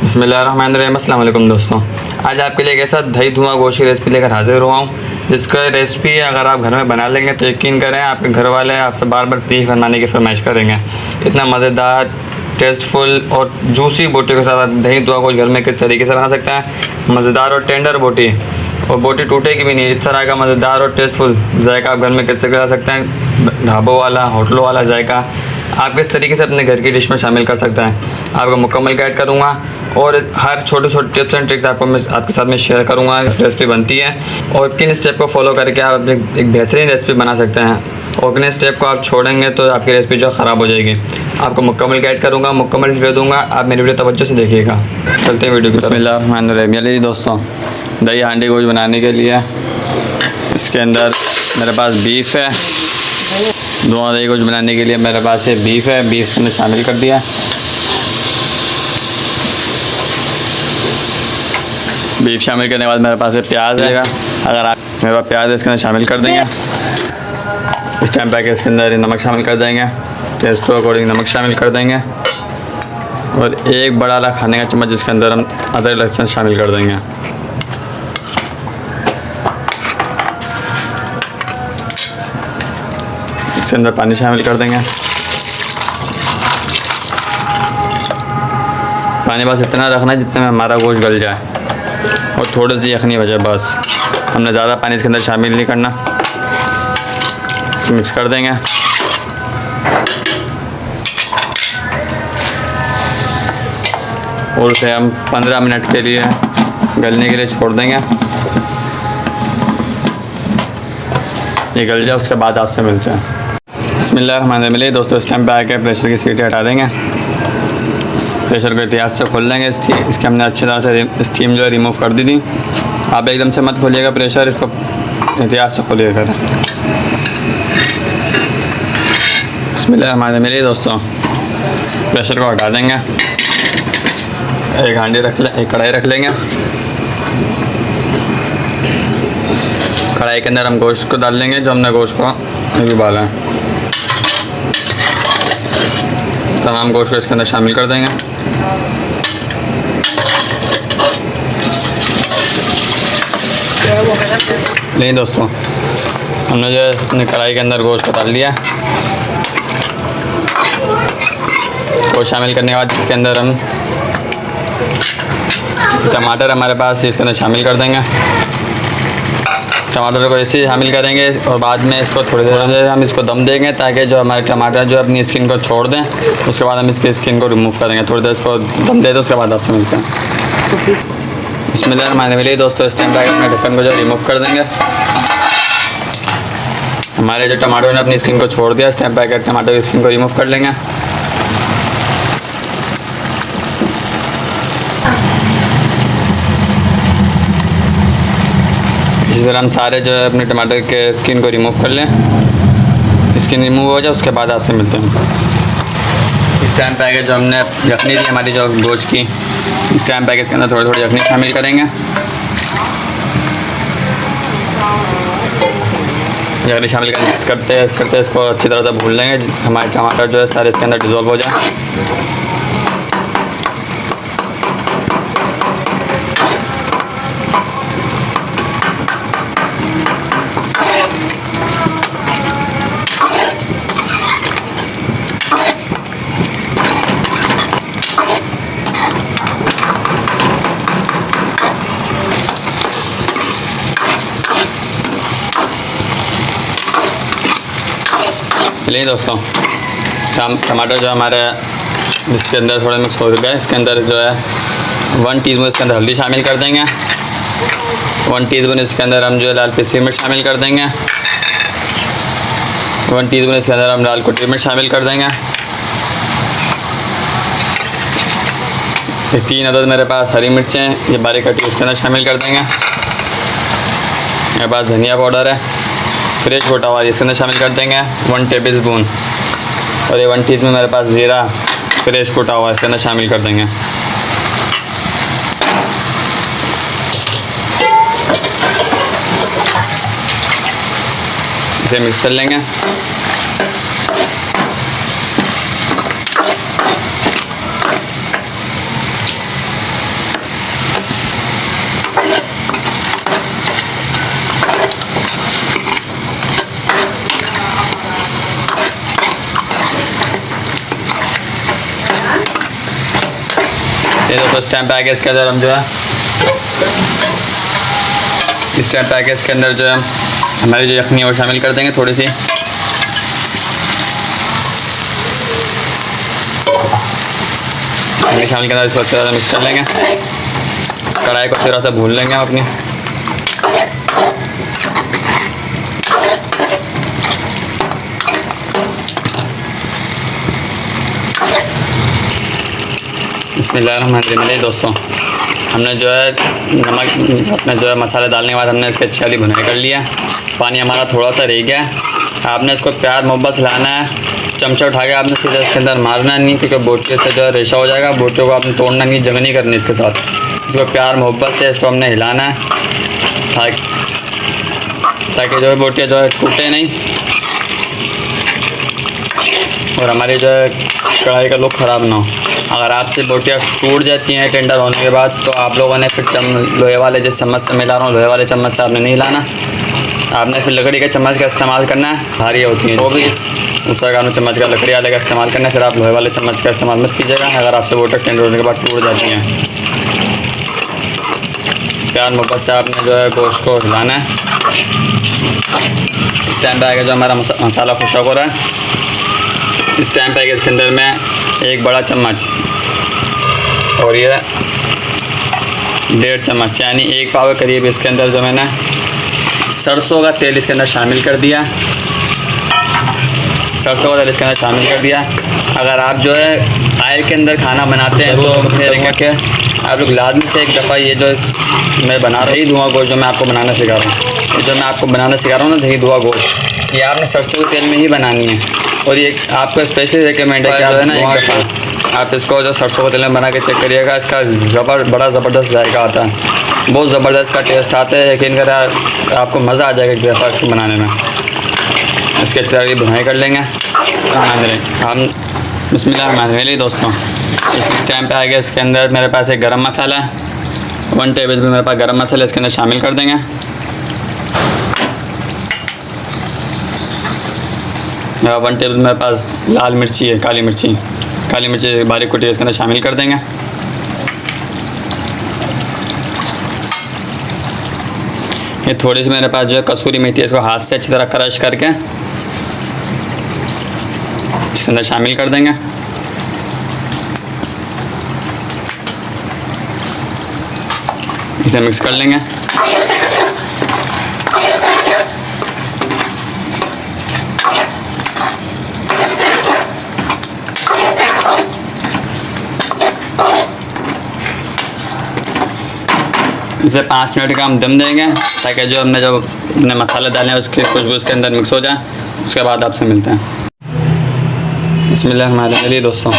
बिस्मिल्लाहिर्रहमानिर्रहीम। अस्सलाम वालेकुम दोस्तों, आज आपके लिए एक ऐसा दही धुआं गोश्त की रेसिपी लेकर हाजिर हुआ हूँ जिसका रेसिपी अगर आप घर में बना लेंगे तो यकीन करें आपके घर वाले आपसे बार बार प्लीज़ फरमाने की फरमाइश करेंगे। इतना मज़ेदार, टेस्टफुल और जूसी बोटी के साथ आप दही धुआं गोश्त घर में किस तरीके से बना सकते हैं। मज़ेदार और टेंडर बोटी, और बोटी टूटेगी भी नहीं। इस तरह का मज़ेदार और टेस्टफुल जायका आप घर में किस तरह से सकते हैं। ढाबों वाला, होटलों वाला जायका आप किस तरीके से अपने घर की डिश में शामिल कर सकते हैं, आपका मुकम्मल गाइड करूँगा और हर छोटे छोटे टिप्स एंड ट्रिक्स आपको मैं आपके साथ में शेयर करूँगा। रेसिपी बनती है और किन स्टेप को फॉलो करके आप एक बेहतरीन रेसिपी बना सकते हैं, और किन स्टेप को आप छोड़ेंगे तो आपकी रेसिपी जो ख़राब हो जाएगी। आपको मुकम्मल गाइड करूँगा, मुकम्मल वीडियो दूँगा, आप मेरी वीडियो तवज्जो से देखिएगा। चलते हैं वीडियो की। बिस्मिल्लाहिर्रहमानिर्रहीम। दोस्तों, दही हांडी गोश्त बनाने के लिए इसके अंदर मेरे पास बीफ है। धुआं दही गोश्त बनाने के लिए मेरे पास ये बीफ है, बीफ मैंने शामिल कर दिया। बीफ शामिल करने के बाद मेरे पास प्याज है। अगर आप मेरे पास प्याज है इसके अंदर शामिल कर देंगे। इस टाइम पे इसके अंदर नमक शामिल कर देंगे, टेस्ट के अकॉर्डिंग नमक शामिल कर देंगे, और एक बड़ा वाला खाने का चम्मच जिसके अंदर हम अदरक लहसुन शामिल कर देंगे। इसके अंदर पानी शामिल कर देंगे। पानी बस इतना रखना है जितने में हमारा गोश्त गल जाए, और थोड़ी सी यखनी बचे बस। हमने ज़्यादा पानी इसके अंदर शामिल नहीं करना। मिक्स कर देंगे। और उसे हम 15 मिनट के लिए गलने के लिए छोड़ देंगे। ये गल जाए उसके बाद आपसे मिलते हैं। बिस्मिल्लाहिर्रहमानिर्रहीम। दोस्तों, इस टाइम पे आके प्रेशर की सीटी हटा देंगे। प्रेशर को एहतियात से खोल लेंगे। इसके हमने अच्छी तरह से स्टीम जो है रिमूव कर दी थी। आप एकदम से मत खोलिएगा प्रेशर, इसको एहतियात से खोलिएगा। बिस्मिल्लाहिर्रहमानिर्रहीम। दोस्तों, प्रेशर को हटा देंगे। एक कढ़ाई रख लेंगे। कढ़ाई के अंदर हम गोश्त को डाल लेंगे, जो हमने गोश्त को अभी उबाला है। तमाम गोश्त को इसके अंदर शामिल कर देंगे। नहीं दोस्तों, हमने जो है अपने कढ़ाई के अंदर गोश्त को डाल दिया। गोश्त शामिल करने के बाद इसके अंदर हम टमाटर हमारे पास इसके अंदर शामिल कर देंगे। टमाटर को ऐसे ही शामिल करेंगे और बाद में इसको थोड़ी देर हम इसको दम देंगे ताकि जो हमारे टमाटर जो अपनी स्किन को छोड़ दें। उसके बाद हम इसकी स्किन को रिमूव करेंगे। थोड़ी देर इसको दम दे दें, उसके बाद आपसे मिलते हैं। बिस्मिल्लाहिर्रहमानिर्रहीम। दोस्तों, इस टाइम पे अपने ढक्कन को जो रिमूव कर देंगे। हमारे जो टमाटर ने अपनी स्किन को छोड़ दिया, इस टाइम पे टमाटर की स्किन को रिमूव कर लेंगे। इसी तरह हम सारे जो है अपने टमाटर के स्किन को रिमूव कर लें। स्किन रिमूव हो जाए उसके बाद आपसे मिलते हैं। इस टाइम पे जो हमने यखनी थी हमारी जो गोश्त की, इस टाइम पे इसके अंदर थोड़ी थोड़ी यखनी शामिल करेंगे। यखनी शामिल करते इसको अच्छी तरह से भून लेंगे। हमारे टमाटर जो है सारे इसके अंदर डिज़ोल्व हो जाए। चलिए दोस्तों, टमाटर जो हमारे इसके अंदर थोड़ा मिक्स हो चुका है। इसके अंदर जो है 1 टीस्पून इसके अंदर हल्दी शामिल कर देंगे। 1 टीस्पून इसके अंदर हम जो है लाल पिसी मिर्च शामिल कर देंगे। 1 टीस्पून इसके अंदर हम लाल कुटी मिर्च शामिल कर देंगे। 3 अदद मेरे पास हरी मिर्चें ये बारीक कटी इसके अंदर शामिल कर देंगे। मेरे पास धनिया पाउडर है फ्रेश कोटा हुआ, इसके अंदर शामिल कर देंगे 1 टेबल स्पून। और ये 1 टीस्पून मेरे पास ज़ीरा फ्रेश कोटा हुआ इसके अंदर शामिल कर देंगे। इसे मिक्स कर लेंगे। ये दोस्तों इस टाइम पे आगे इसके अंदर हम जो है इस टाइम पे आगे इसके अंदर जो है हमारी जो यखनी है वो शामिल कर देंगे थोड़ी सी। शामिल करना इसको अच्छी तरह से मिक्स कर लेंगे। कढ़ाई को अच्छी तरह से भून लेंगे हम अपनी। बिस्मिल्लाहिर्रहमानिर्रहीम। दोस्तों हमने जो है नमक अपने जो है मसाले डालने के बाद हमने इसकी अच्छी वाली भुनाई कर लिया। पानी हमारा थोड़ा सा रह गया। आपने इसको प्यार मोहब्बत से लाना है। चमचा उठा के आपने सीधा इसके अंदर मारना नहीं, क्योंकि बोटियों से जो है रेशा हो जाएगा। बोटियों को आपने तोड़ना नहीं, जंग नहीं करनी इसके साथ। इसको प्यार मोहब्बत से इसको हमने हिलाना है ताकि जो है बोटियाँ जो है टूटे नहीं और हमारी जो है कढ़ाई का लुक ख़राब ना हो। अगर आपसे बोटियाँ टूट जाती हैं टेंडर होने के बाद, तो आप लोगों ने फिर लोहे वाले जिस चम्मच से मिला रहा हूँ, लोहे वाले चम्मच से आपने नहीं लाना। आपने फिर लकड़ी के चम्मच का इस्तेमाल करना है। भारी होती हैं वो भी उसका आपने चम्मच का लकड़ी वाले का इस्तेमाल करना है। फिर आप लोहे वाले चम्मच का इस्तेमाल मत कीजिएगा अगर आपसे बोटियाँ टेंडर होने के बाद टूट जाती हैं। प्यार मोहब्बत से आपने जो है गोश्त को हिलाना है। इस टाइम पे आएगा जो हमारा मसाला खुशक हो रहा है। इस टाइम पे आएगा इसके अंदर में एक बड़ा चम्मच और ये 1.5 चम्मच यानी 1 पाव के करीब इसके अंदर जो मैंने सरसों का तेल इसके अंदर शामिल कर दिया। सरसों का तेल इसके अंदर शामिल कर दिया। अगर आप जो है आयल के अंदर खाना बनाते हैं तो फिर क्या आप लोग लाजमी से एक दफ़ा ये जो मैं बना रहा हूँ दही धुआं गोश्त जो मैं आपको बनाना सिखा रहा हूँ, ये जो मैं आपको बनाना सिखा रहा हूँ ना दही धुआं गोश्त, ये आपने सरसों के तेल में ही बनानी है। और ये आपको स्पेशली रिकमेंड है कि आप है ना एक दफ़ा आप इसको जो सरसों के तेल में बना के चेक करिएगा। इसका बड़ा ज़बरदस्त जायका आता है, बहुत ज़बरदस्त का टेस्ट आता है। यकीन करें आपको मज़ा आ जाएगा एक दफ़ा इसको बनाने में। इसके अच्छी तरह की भुनाई कर लेंगे हम। बिस्मिल्लाहिर्रहमानिर्रहीम। दोस्तों इस टाइम पे आ गया इसके अंदर मेरे पास एक गरम मसाला है, 1 टेबल स्पून मेरे पास गरम मसाला इसके अंदर शामिल कर देंगे। या 1 टेबल मेरे पास लाल मिर्ची है, काली मिर्ची बारीक कुटी इसके अंदर शामिल कर देंगे। ये थोड़ी सी मेरे पास जो है कसूरी मेथी है, इसको हाथ से अच्छी तरह क्रश करके इसके अंदर शामिल कर देंगे। इसे मिक्स कर लेंगे। इसे 5 मिनट का हम दम देंगे ताकि जो हमने मसाले डाले हैं उसकी खुशबू उसके अंदर मिक्स हो जाए। उसके बाद आपसे मिलते हैं। बिस्मिल्लाहिर्रहमानिर्रहीम। दोस्तों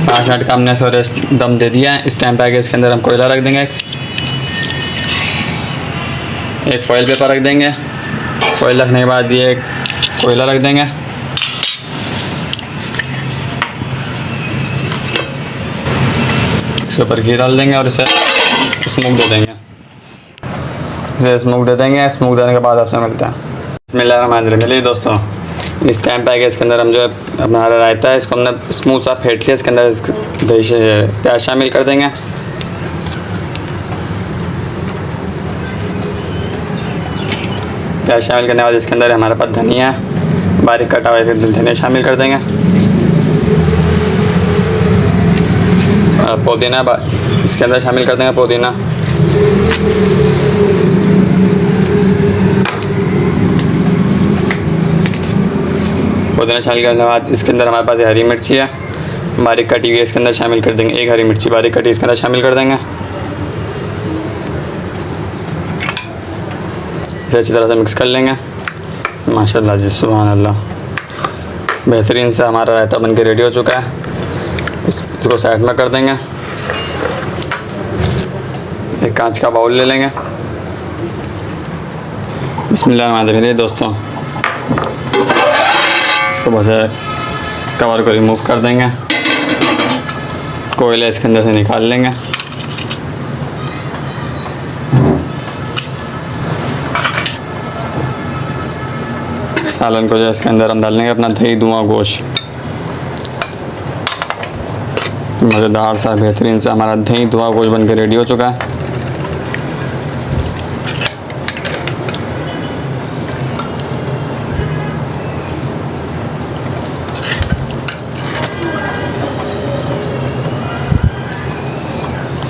5 मिनट का हमने रेस्ट दम दे दिया है। इस टाइम पे आगे इसके अंदर हम कोयला रख देंगे, एक फॉइल पेपर रख देंगे। फॉइल रखने के बाद ये कोयला रख देंगे। इसके ऊपर घी डाल देंगे और इसे स्मोक दे देंगे। स्मोक देने के बाद आपसे मिलते हैं। बिस्मिल्लाहिर्रहमानिर्रहीम। दोस्तों इस टाइम पे आगे इसके अंदर हम जो है हमारा रायता है इसको हमने स्मूथ सा फेंट लिया। इसके अंदर प्याज शामिल कर देंगे। प्याज शामिल करने के बाद इसके अंदर हमारे पास धनिया बारीक कटा हुआ धनिया शामिल कर देंगे। पुदीना इसके अंदर शामिल कर देंगे। पुदीना शामिल करने के बाद इसके अंदर हमारे पास हरी मिर्ची है बारीक कटी हुई, इसके अंदर शामिल कर देंगे। एक हरी मिर्ची बारीक कटी इसके अंदर शामिल कर देंगे। इसे अच्छी तरह से मिक्स कर लेंगे। माशाल्लाह जी, सुभान अल्लाह, बेहतरीन से हमारा रायता बन के रेडी हो चुका है। इसको साइड में कर देंगे। एक कांच का बाउल ले लेंगे। बिस्मिल्लाहिर्रहमानिर्रहीम। दोस्तों इसको बस कवर को रिमूव कर देंगे। कोयला इसके अंदर से निकाल लेंगे। सालन को जो इसके अंदर हम डाल लेंगे अपना दही धुआं गोश्त। मज़ेदार सा बेहतरीन सा हमारा दही धुआ गोश्त बन के रेडी हो चुका है।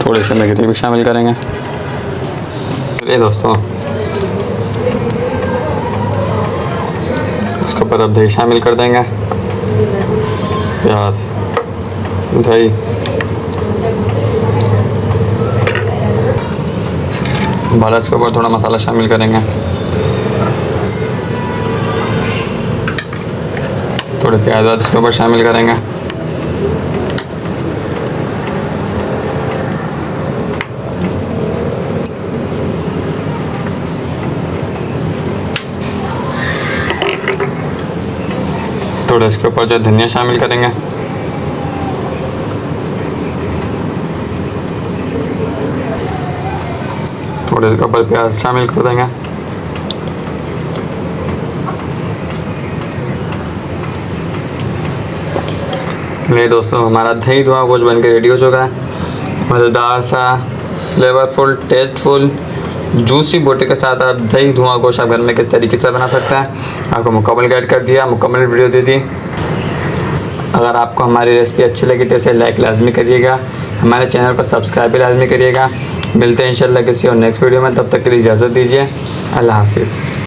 थोड़े से में ग्रेवी शामिल करेंगे। चलिए दोस्तों, इसके ऊपर अब दही शामिल कर देंगे, प्याज, दही, बाला इसके ऊपर थोड़ा मसाला शामिल करेंगे, थोड़े प्याज इसके ऊपर शामिल करेंगे, थोड़ा इसके ऊपर जो धनिया शामिल करेंगे, थोड़े इसके ऊपर प्याज शामिल कर देंगे, नहीं दोस्तों, हमारा दही धुआं गोश्त बन के रेडी हो चुका है। मज़ेदार सा, फ्लेवरफुल, टेस्टफुल, जूसी बोटी के साथ आप दही धुआं गोश्त आप घर में किस तरीके से बना सकते हैं, आपको मुकम्मल गाइड कर दिया, मुकम्मल वीडियो दे दी। अगर आपको हमारी रेसिपी अच्छी लगी तो इसे लाइक लाजमी करिएगा, हमारे चैनल को सब्सक्राइब भी लाजमी करिएगा। मिलते हैं इंशाल्लाह किसी और नेक्स्ट वीडियो में, तब तक के लिए इजाज़त दीजिए। अल्लाह हाफिज़।